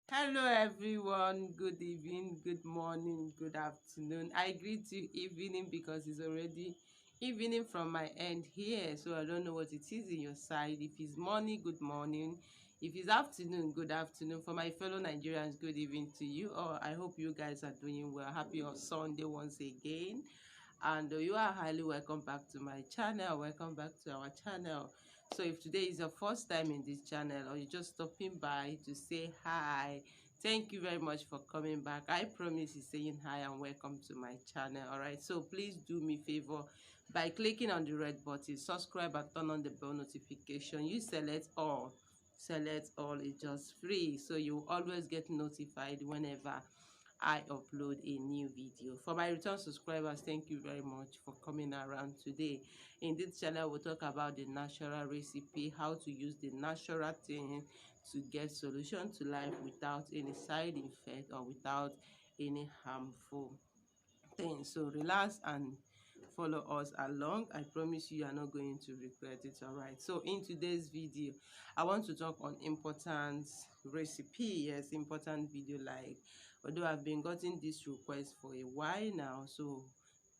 Hello everyone, good evening, good morning, good afternoon. I greet you evening because it's already evening from my end here. So I don't know what it is in your side. If it's morning, good morning. If it's afternoon, good afternoon. For my fellow Nigerians, good evening to you. Oh, I hope you guys are doing well. Happy on Sunday once again. And you are highly welcome back to my channel. Welcome back to our channel. So if today is your first time in this channel or you're just stopping by to say hi, thank you very much for coming back. I promise you saying hi and welcome to my channel. All right, so please do me favor by clicking on the red button, subscribe and turn on the bell notification. You select all, it's just free, so you always get notified whenever I upload a new video. For my return subscribers, thank you very much for coming around today. In this channel, we'll talk about the natural recipe, how to use the natural thing to get solution to life without any side effect or without any harmful things. So relax and follow us along. I promise you are not going to regret it. All right, so in today's video I want to talk on important recipe. Yes, important video. Like, although I've been getting this request for a while now, so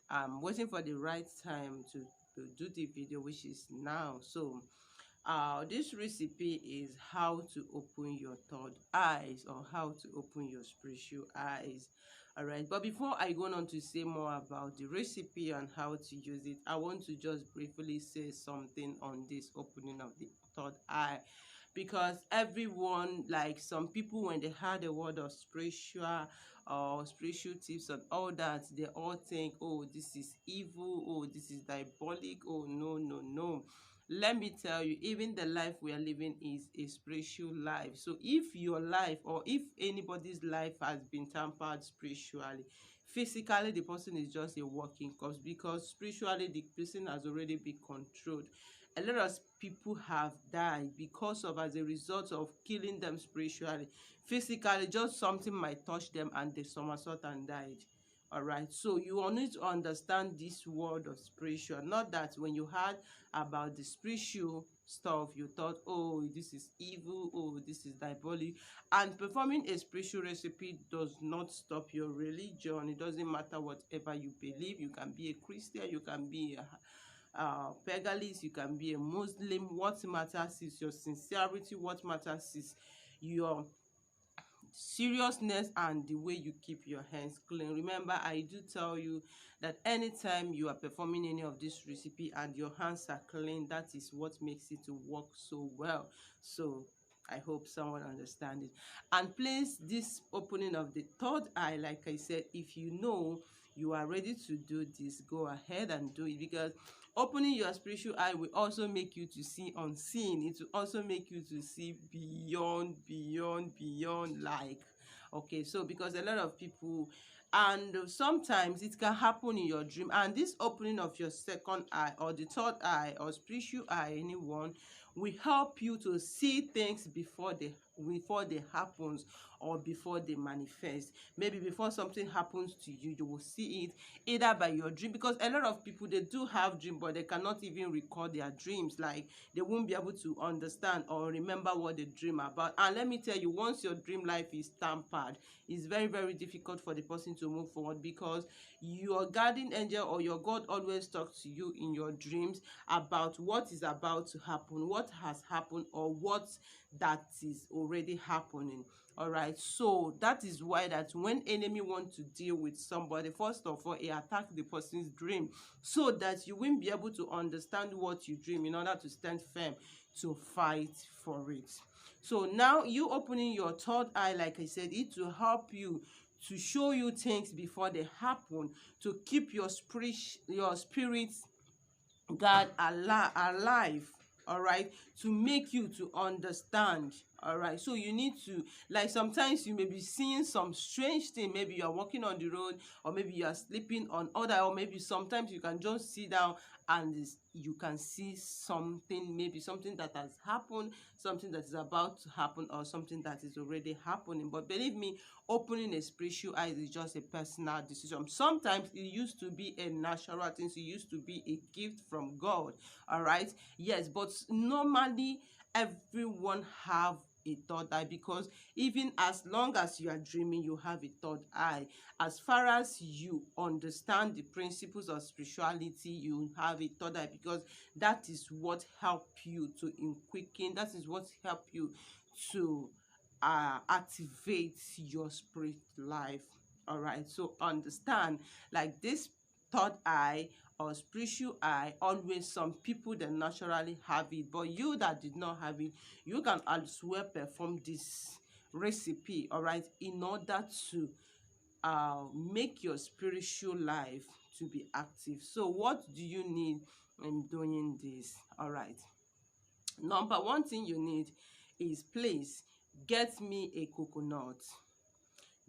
I'm waiting for the right time to do the video, which is now. So this recipe is how to open your third eyes, or how to open your spiritual eyes. All right, but before I go on to say more about the recipe and how to use it, I want to just briefly say something on this opening of the third eye, because everyone, like some people, when they heard the word of spiritual or spiritual tips and all that, they all think, oh, this is evil, oh, this is diabolic, oh, no, no, no. Let me tell you, even the life we are living is a spiritual life. So if your life, or if anybody's life has been tampered spiritually, physically the person is just a walking corpse, because spiritually the person has already been controlled. A lot of people have died because of, as a result of killing them spiritually. Physically, just something might touch them and they somersault and died. All right, so you will need to understand this word of spiritual. Not that when you heard about the spiritual stuff you thought, oh, this is evil, oh, this is diabolic. And performing a spiritual recipe does not stop your religion. It doesn't matter whatever you believe. You can be a Christian, you can be a paganist, you can be a Muslim. What matters is your sincerity. What matters is your seriousness and the way you keep your hands clean. Remember, I do tell you that anytime you are performing any of this recipe and your hands are clean, that is what makes it to work so well. So I hope someone understands it. And please, this opening of the third eye, like I said, if you know you are ready to do this, go ahead and do it, because opening your spiritual eye will also make you to see unseen. It will also make you to see beyond, like, okay. So because a lot of people, and sometimes it can happen in your dream, and this opening of your second eye or the third eye or spiritual eye, anyone, will help you to see things before they happens, or before they manifest. Maybe before something happens to you, you will see it either by your dream, because a lot of people, they do have dream but they cannot even record their dreams. Like, they won't be able to understand or remember what they dream about. And let me tell you, once your dream life is tampered, it's very difficult for the person to move forward, because your guardian angel or your God always talks to you in your dreams about what is about to happen, what has happened, or what that is already happening. All right, so that is why that when enemy want to deal with somebody, first of all, he attack the person's dream, so that you won't be able to understand what you dream, in order to stand firm to fight for it. So now you opening your third eye, like I said, it will help you to show you things before they happen, to keep your spirit God alive. All right, to make you to understand. All right, so you need to, like, sometimes you may be seeing some strange thing. Maybe you are walking on the road, or maybe you are sleeping on other, or maybe sometimes you can just sit down and you can see something, maybe something that has happened, something that is about to happen, or something that is already happening. But believe me, opening a spiritual eye is just a personal decision. Sometimes it used to be a natural thing, it used to be a gift from God. All right, yes, but normally everyone have a third eye, because even as long as you are dreaming, you have a third eye. As far as you understand the principles of spirituality, you have a third eye, because that is what help you to quicken, that is what help you to activate your spirit life. All right, so understand, like this third eye or spiritual eye, always some people that naturally have it, but you that did not have it, you can as well perform this recipe, all right, in order to make your spiritual life to be active. So what do you need in doing this? All right, number one thing you need is, please get me a coconut.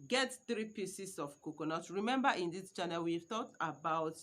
Get 3 pieces of coconut. Remember, in this channel we've talked about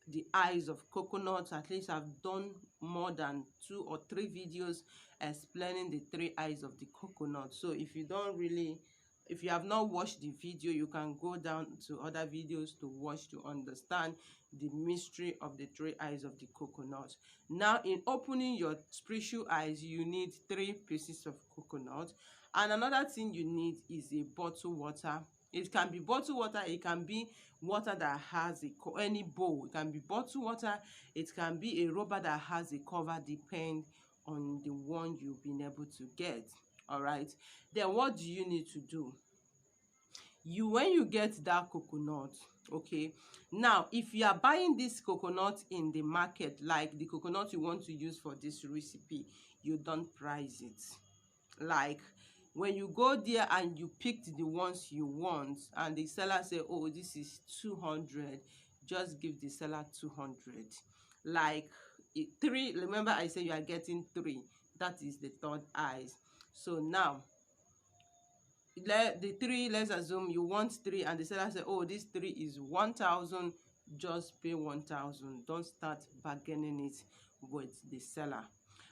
the eyes of coconut. At least I've done more than 2 or 3 videos explaining the 3 eyes of the coconut. So if you have not watched the video, you can go down to other videos to watch to understand the mystery of the 3 eyes of the coconut. Now, in opening your spiritual eyes, you need 3 pieces of coconut. And another thing you need is a bottle water. It can be bottle water, it can be water that has any bowl. It can be bottle water, it can be a rubber that has a cover, depend on the one you've been able to get. All right, then what do you need to do? When you get that coconut, okay, now if you are buying this coconut in the market, like the coconut you want to use for this recipe, you don't price it. Like when you go there and you picked the ones you want and the seller say, oh, this is 200, just give the seller 200. Like 3, remember I said you are getting 3, that is the third eyes. So now the 3, let's assume you want 3 and the seller say, oh, this 3 is 1,000, just pay 1,000. Don't start bargaining it with the seller.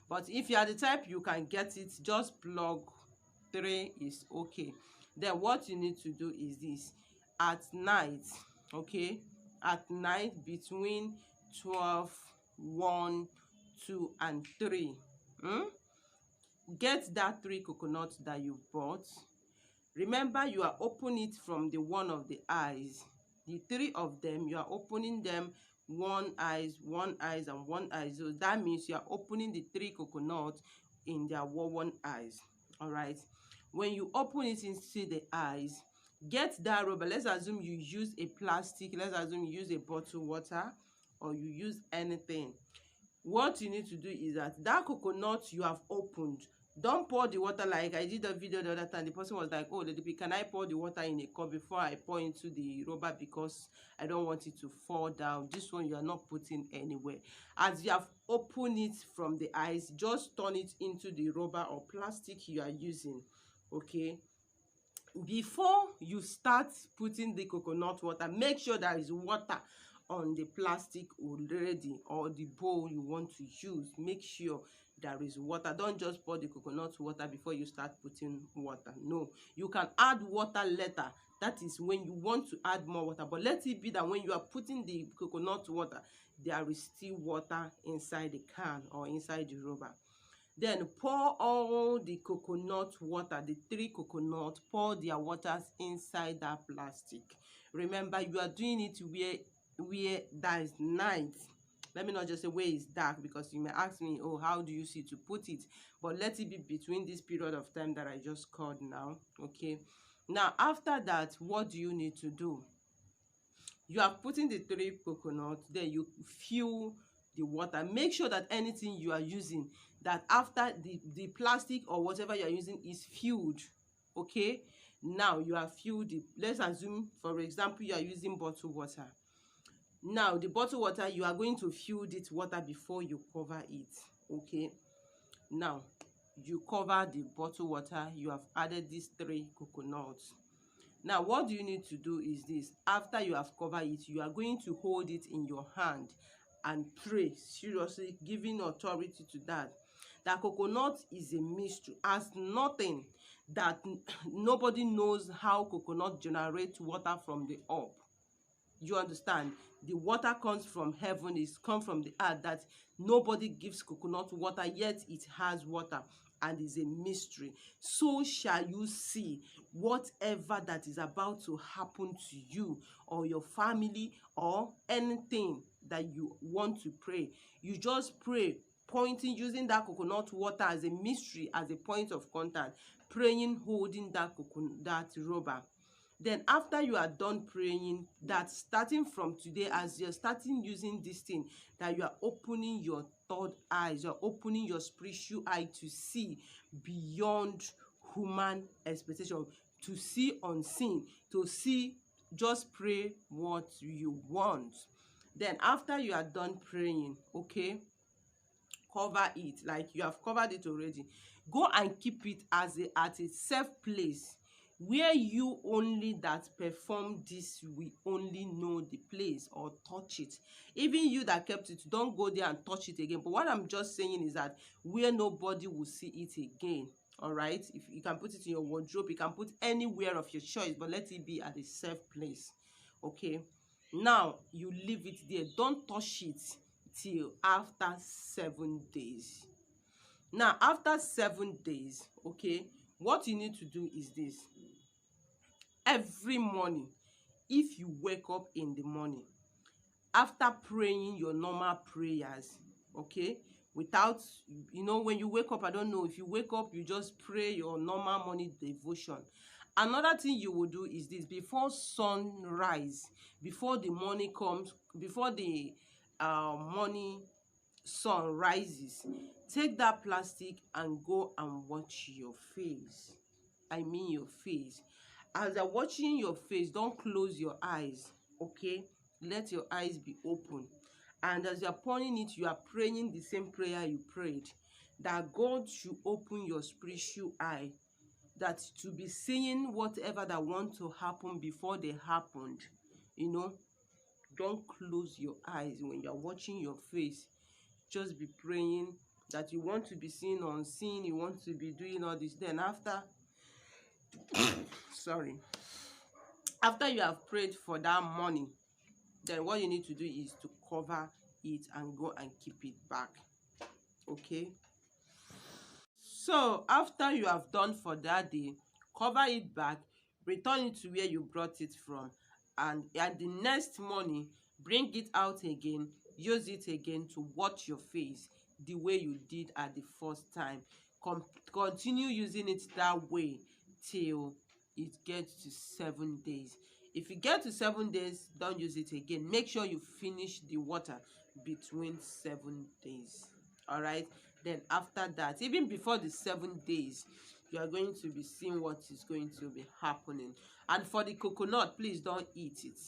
But if you are the type you can get it, just plug 3 is okay. Then what you need to do is this: at night, okay, at night between 12, 1, 2 and 3, get that 3 coconuts that you bought. Remember, you are opening it from the one of the eyes. The 3 of them, you are opening them one eyes, and one eye. So that means you are opening the 3 coconuts in their one eyes. All right, when you open it into the eyes, get that rubber. Let's assume you use a plastic, let's assume you use a bottle water, or you use anything. What you need to do is that coconut you have opened, don't pour the water. Like I did a video the other time, the person was like, oh Lady P, can I pour the water in a cup before I pour into the rubber, because I don't want it to fall down. This one you are not putting anywhere. As you have opened it from the eyes, just turn it into the rubber or plastic you are using. Okay, before you start putting the coconut water, make sure there is water on the plastic already, or the bowl you want to use. Make sure there is water. Don't just pour the coconut water before you start putting water. No, you can add water later. That is when you want to add more water. But let it be that when you are putting the coconut water, there is still water inside the can or inside the rubber. Then pour all the coconut water, the 3 coconuts, pour their waters inside that plastic. Remember, you are doing it where there is night. Let me not just say where it's dark, because you may ask me, oh, how do you see to put it? But let it be between this period of time that I just called now. Okay, now after that, what do you need to do? You are putting the 3 coconuts, then you fill the water. Make sure that anything you are using, that after the plastic or whatever you are using is filled. Okay, now you are filled it. Let's assume, for example, you are using bottled water. Now the bottled water, you are going to fill it water before you cover it. Okay, now you cover the bottled water, you have added these 3 coconuts. Now what do you need to do is this: after you have covered it, you are going to hold it in your hand and pray seriously, giving authority to that. That coconut is a mystery, as nothing, that nobody knows how coconut generates water from the earth. You understand? The water comes from heaven, it's come from the earth, that nobody gives coconut water, yet it has water. and is a mystery, so shall you see whatever that is about to happen to you or your family or anything that you want to pray. You just pray, pointing, using that coconut water as a mystery, as a point of contact, praying, holding that rubber. Then after you are done praying, that starting from today, as you're starting using this thing, that you are opening your third eyes, you're opening your spiritual eye to see beyond human expectation, to see unseen, to see, just pray what you want. Then after you are done praying, okay, cover it like you have covered it already. Go and keep it as at a safe place where you only that perform this will only know the place or touch it. Even you that kept it, don't go there and touch it again. But what I'm just saying is that where nobody will see it again. All right, if you can put it in your wardrobe, you can put anywhere of your choice, but let it be at a safe place. Okay, now you leave it there, don't touch it till after 7 days. Now after 7 days, okay, what you need to do is this. Every morning, if you wake up in the morning, after praying your normal prayers, okay, without, when you wake up, I don't know, if you wake up, you just pray your normal morning devotion. Another thing you will do is this: before sunrise, before the morning comes, before the morning sun rises, take that plastic and go and wash your face. I mean your face. As you're watching your face, don't close your eyes, okay? Let your eyes be open. And as you're pouring it, you are praying the same prayer you prayed, that God should open your spiritual eye, that to be seeing whatever that want to happen before they happened. Don't close your eyes when you're watching your face. Just be praying that you want to be seen unseen, you want to be doing all this. Then after sorry, after you have prayed for that morning, then what you need to do is to cover it and go and keep it back. Okay, so after you have done for that day, cover it back, return it to where you brought it from, and the next morning bring it out again, use it again to wash your face the way you did at the first time. Continue using it that way till it gets to 7 days. If you get to 7 days, don't use it again. Make sure you finish the water between 7 days. All right, then after that, even before the 7 days, you are going to be seeing what is going to be happening. And for the coconut, please don't eat it.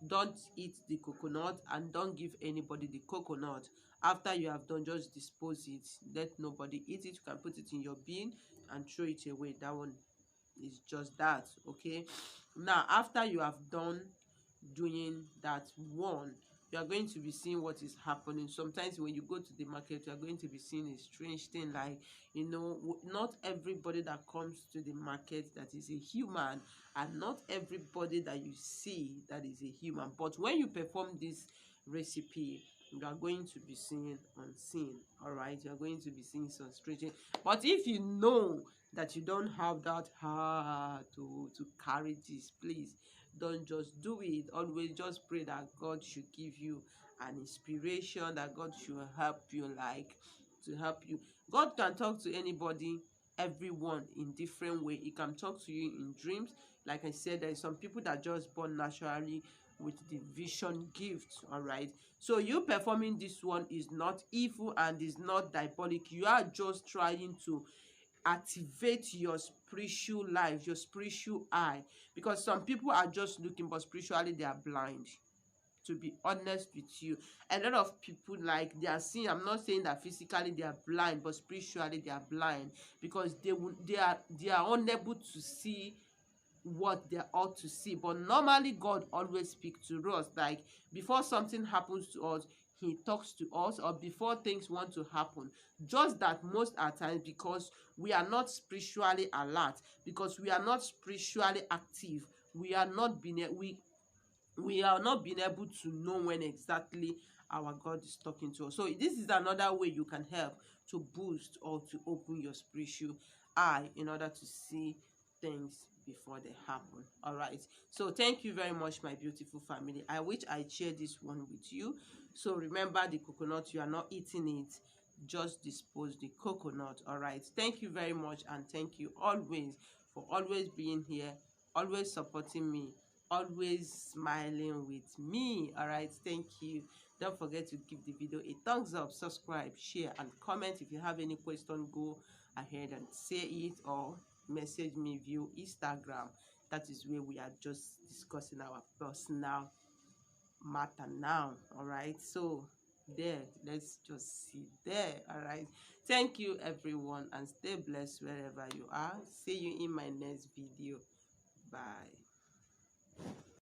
Don't eat the coconut, and don't give anybody the coconut. After you have done, just dispose it. Let nobody eat it. You can put it in your bin and throw it away. That one is just that. Okay, now after you have done doing that one, you are going to be seeing what is happening. Sometimes when you go to the market, you are going to be seeing a strange thing, like, not everybody that comes to the market that is a human, and not everybody that you see that is a human. But when you perform this recipe, you are going to be seeing unseen. All right, you are going to be seeing some strange thing. But if you know that you don't have that heart to carry this, please don't just do it. Always just pray that God should give you an inspiration, that God should help you, to help you. God can talk to anybody, everyone, in different way. He can talk to you in dreams. Like I said, there are some people that just born naturally with the vision gift. All right, so you performing this one is not evil and is not diabolic. You are just trying to activate your spiritual life, your spiritual eye, because some people are just looking, but spiritually they are blind. To be honest with you, a lot of people, like, they are seeing. I'm not saying that physically they are blind, but spiritually they are blind, because they are unable to see what they ought to see. But normally God always speaks to us, like before something happens to us, he talks to us, or before things want to happen. Just that most at times, because we are not spiritually alert, because we are not spiritually active, we are not being able to know when exactly our God is talking to us. So this is another way you can help to boost or to open your spiritual eye in order to see things before they happen. All right, so thank you very much, my beautiful family. I wish I shared this one with you. So remember, the coconut, you are not eating it, just dispose the coconut. All right, thank you very much, and thank you always for always being here, always supporting me, always smiling with me. All right, thank you. Don't forget to give the video a thumbs up, subscribe, share, and comment. If you have any question, go ahead and say it, or message me via Instagram. That is where we are just discussing our personal matter now. All right, so there, let's just see there. All right, thank you everyone, and stay blessed wherever you are. See you in my next video. Bye.